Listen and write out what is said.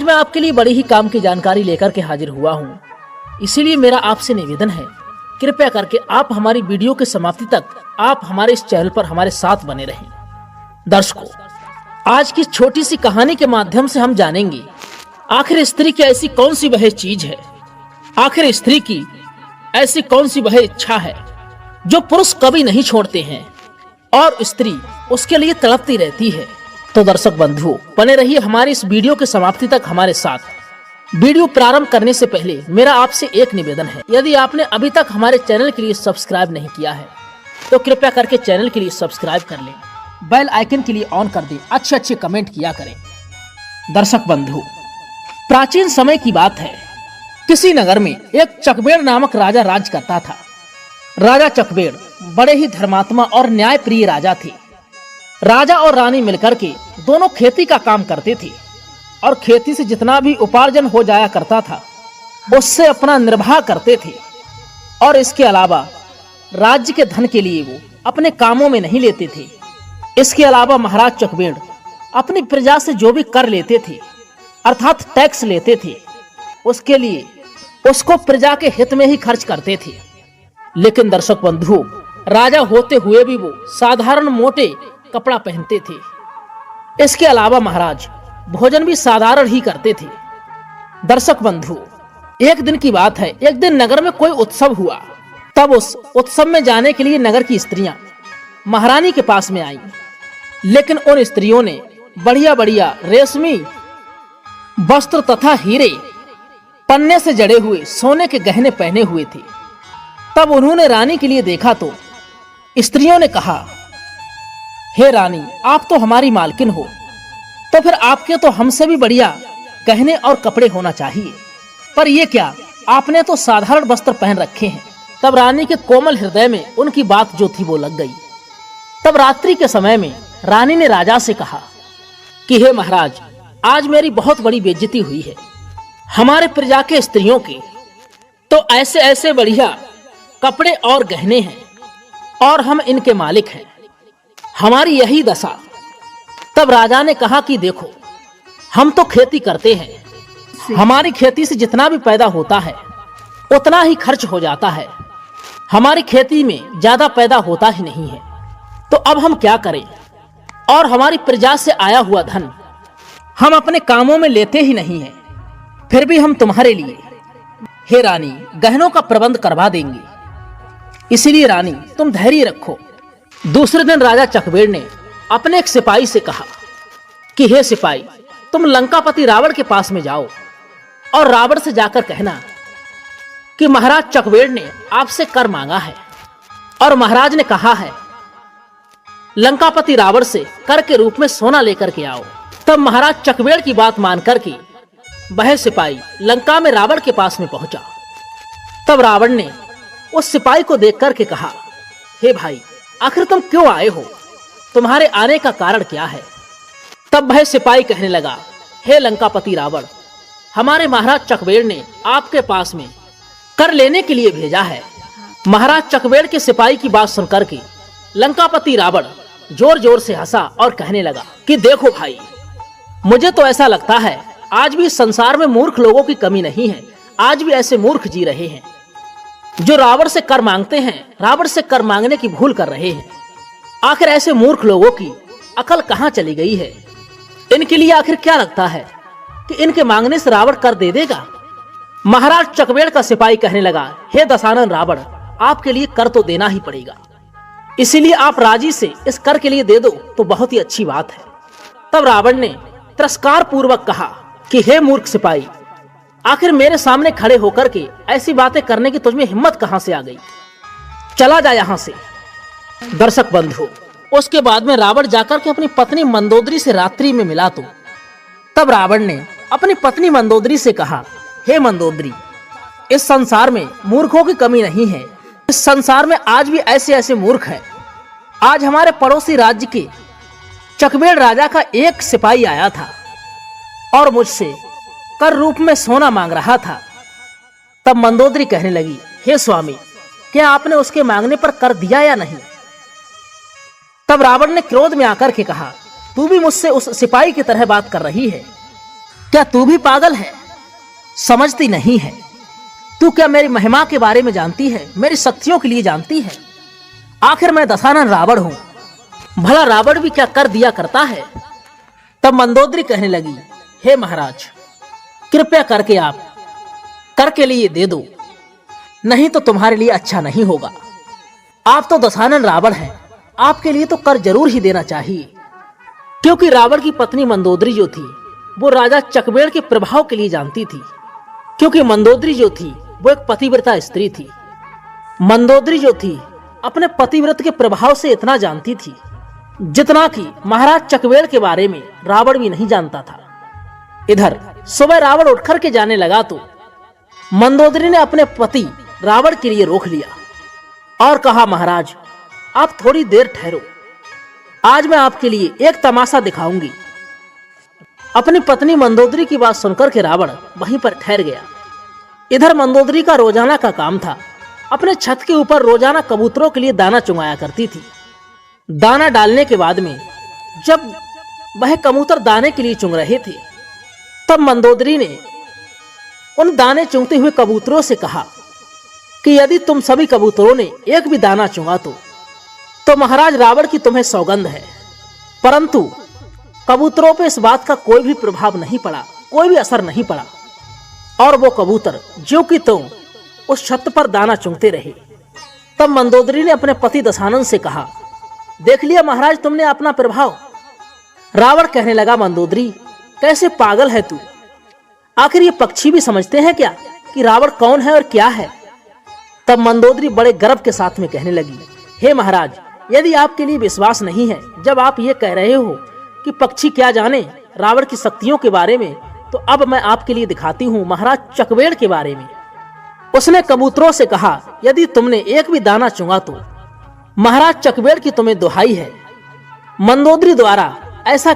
मैं आपके लिए बड़ी ही काम की जानकारी लेकर के हाजिर हुआ हूँ। इसीलिए मेरा आपसे निवेदन है, कृपया करके आप हमारी वीडियो की समाप्ति तक आप हमारे इस चैनल पर हमारे साथ बने रहें। दर्शकों, आज की छोटी सी कहानी के माध्यम से हम जानेंगे आखिर स्त्री की ऐसी कौन सी वह चीज है, आखिर स्त्री की ऐसी कौन सी वह इच्छा है जो पुरुष कभी नहीं छोड़ते हैं और स्त्री उसके लिए तड़पती रहती है। तो दर्शक बंधुओं, बने रहिए हमारी इस वीडियो की समाप्ति तक हमारे साथ। वीडियो प्रारंभ करने से पहले मेरा आपसे एक निवेदन है, यदि आपने अभी तक हमारे चैनल के लिए सब्सक्राइब नहीं किया है तो कृपया करके चैनल के लिए सब्सक्राइब कर लें, बेल आइकन के लिए ऑन कर दें, अच्छे कमेंट किया करें। दर्शक बंधु, प्राचीन समय की बात है, किसी नगर में एक चकबेड़ नामक राजा राज करता था। राजा चकबेड़ बड़े ही धर्मात्मा और न्याय प्रिय राजा थे। राजा और रानी मिलकर के दोनों खेती का काम करते थे और खेती से जितना भी उपार्जन हो जाया करता था उससे अपना निर्वाह करते थे। और इसके अलावा राज्य के धन के लिए वो अपने कामों में नहीं लेते थे। इसके अलावा महाराज चकबेड़ अपनी प्रजा से जो भी कर लेते थे अर्थात टैक्स लेते थे, उसके लिए उसको प्रजा के हित में ही खर्च करते थे। लेकिन दर्शक बंधुओं, राजा होते हुए भी वो साधारण मोटे कपड़ा पहनते थे। इसके अलावा महाराज भोजन भी साधारण ही करते थे। दर्शक बंधु, एक दिन की बात है, एक दिन नगर में कोई उत्सव हुआ। तब उस उत्सव में जाने के लिए नगर की स्त्रियां महारानी के पास में आईं। लेकिन उन स्त्रियों ने बढ़िया बढ़िया रेशमी वस्त्र तथा हीरे पन्ने से जड़े हुए सोने के गहने पहने हुए थे। तब उन्होंने रानी के लिए देखा तो स्त्रियों ने कहा, हे रानी, आप तो हमारी मालकिन हो, तो फिर आपके तो हमसे भी बढ़िया गहने और कपड़े होना चाहिए, पर ये क्या, आपने तो साधारण वस्त्र पहन रखे हैं। तब रानी के कोमल हृदय में उनकी बात जो थी वो लग गई। तब रात्रि के समय में रानी ने राजा से कहा कि हे महाराज, आज मेरी बहुत बड़ी बेइज्जती हुई है। हमारे प्रजा के स्त्रियों के तो ऐसे ऐसे बढ़िया कपड़े और गहने हैं और हम इनके मालिक हैं, हमारी यही दशा। तब राजा ने कहा कि देखो, हम तो खेती करते हैं, हमारी खेती से जितना भी पैदा होता है उतना ही खर्च हो जाता है, हमारी खेती में ज्यादा पैदा होता ही नहीं है, तो अब हम क्या करें। और हमारी प्रजा से आया हुआ धन हम अपने कामों में लेते ही नहीं हैं, फिर भी हम तुम्हारे लिए हे रानी गहनों का प्रबंध करवा देंगे, इसीलिए रानी तुम धैर्य रखो। दूसरे दिन राजा चकबेड़ ने अपने एक सिपाही से कहा कि हे सिपाही, तुम लंकापति रावण के पास में जाओ और रावण से जाकर कहना कि महाराज चकबेड़ ने आपसे कर मांगा है और महाराज ने कहा है लंकापति रावण से कर के रूप में सोना लेकर के आओ। तब महाराज चकबेड़ की बात मान करके वह सिपाही लंका में रावण के पास में पहुंचा। तब रावण ने उस सिपाही को देख करके कहा, हे भाई, आखिर तुम क्यों आए हो, तुम्हारे आने का कारण क्या है। तब वह सिपाही कहने लगा, हे लंकापति रावण, हमारे महाराज चकबेड़ ने आपके पास में कर लेने के लिए भेजा है। महाराज चकबेड़ के सिपाही की बात सुनकर के लंकापति रावण जोर जोर से हंसा और कहने लगा कि देखो भाई, मुझे तो ऐसा लगता है आज भी संसार में मूर्ख लोगों की कमी नहीं है। आज भी ऐसे मूर्ख जी रहे हैं जो रावण से कर मांगते हैं, रावण से कर मांगने की भूल कर रहे हैं। आखिर ऐसे मूर्ख लोगों की अकल कहाँ चली गई है। इनके लिए आखिर क्या लगता है कि इनके मांगने से रावण कर दे देगा। महाराज चकबेड़ का सिपाही कहने लगा, हे दशानन रावण, आपके लिए कर तो देना ही पड़ेगा, इसीलिए आप राजी से इस कर के लिए दे दो तो बहुत ही अच्छी बात है। तब रावण ने तिरस्कार पूर्वक कहा कि हे मूर्ख सिपाही, आखिर मेरे सामने खड़े होकर के ऐसी बातें करने की तुझमें हिम्मत कहां से आ गई, चला जा यहां से। दर्शक बंधु, उसके बाद में रावण जाकर के अपनी पत्नी मंदोदरी से रात्रि में मिला तो तब रावण ने अपनी पत्नी मंदोदरी से कहा, हे मंदोदरी, इस संसार में मूर्खों की कमी नहीं है। इस संसार में आज भी ऐसे ऐसे मूर्ख हैं। आज हमारे पड़ोसी राज्य के चकबेड़ राजा का एक सिपाही आया था और मुझसे कर रूप में सोना मांग रहा था। तब मंदोदरी कहने लगी, हे स्वामी, क्या आपने उसके मांगने पर कर दिया या नहीं। तब रावण ने क्रोध में आकर के कहा, तू भी मुझसे उस सिपाही की तरह बात कर रही है। क्या तू भी पागल है? समझती नहीं है? तू क्या मेरी महिमा के बारे में जानती है, मेरी शक्तियों के लिए जानती है? आखिर मैं दशानन रावण हूं, भला रावण भी क्या कर दिया करता है? तब मंदोदरी कहने लगी, हे महाराज, कृपया करके आप कर के लिए दे दो, नहीं तो तुम्हारे लिए अच्छा नहीं होगा। आप तो दशानन रावण हैं, आपके लिए तो कर जरूर ही देना चाहिए। क्योंकि रावण की पत्नी मंदोदरी जो थी वो राजा चकवेड़ के प्रभाव के लिए जानती थी। क्योंकि मंदोदरी जो थी वो एक पतिव्रता स्त्री थी। मंदोदरी जो थी अपने पतिव्रत के प्रभाव से इतना जानती थी जितना कि महाराज चकवेड़ के बारे में रावण भी नहीं जानता था। इधर सुबह रावण उठकर के जाने लगा तो मंदोदरी ने अपने पति रावण के लिए रोक लिया और कहा, महाराज आप थोड़ी देर ठहरो, आज मैं आपके लिए एक तमाशा दिखाऊंगी। अपनी पत्नी मंदोदरी की बात सुनकर के रावण वहीं पर ठहर गया। इधर मंदोदरी का रोजाना का काम था, अपने छत के ऊपर रोजाना कबूतरों के लिए दाना चुंगाया करती थी। दाना डालने के बाद में जब वह कबूतर दाने के लिए चुंग रहे थे तब मंदोदरी ने उन दाने चुंगते हुए कबूतरों से कहा कि यदि तुम सभी कबूतरों ने एक भी दाना चुंगा तो महाराज रावण की तुम्हें सौगंध है। परंतु कबूतरों पे इस बात का कोई भी प्रभाव नहीं पड़ा, कोई भी असर नहीं पड़ा और वो कबूतर जो कि तुम उस छत पर दाना चुंगते रहे। तब मंदोदरी ने अपने पति दशानन से कहा, देख लिया महाराज तुमने अपना प्रभाव। रावण कहने लगा, मंदोदरी कैसे पागल है तू? आखिर ये पक्षी भी समझते हैं क्या कि रावण कौन है और क्या है? तब मंदोदरी बड़े गर्व के साथ में कहने लगी, हे महाराज, यदि आपके लिए विश्वास नहीं है, जब आप ये कह रहे हो कि पक्षी क्या जाने रावण की शक्तियों के बारे में, तो अब मैं आपके लिए दिखाती हूँ महाराज चकवेड़ के बारे में। उसने कबूतरों से कहा, यदि तुमने एक भी दाना चुंगा तो महाराज चकवेड़ की तुम्हें दुहाई है। मंदोदरी द्वारा ऐसा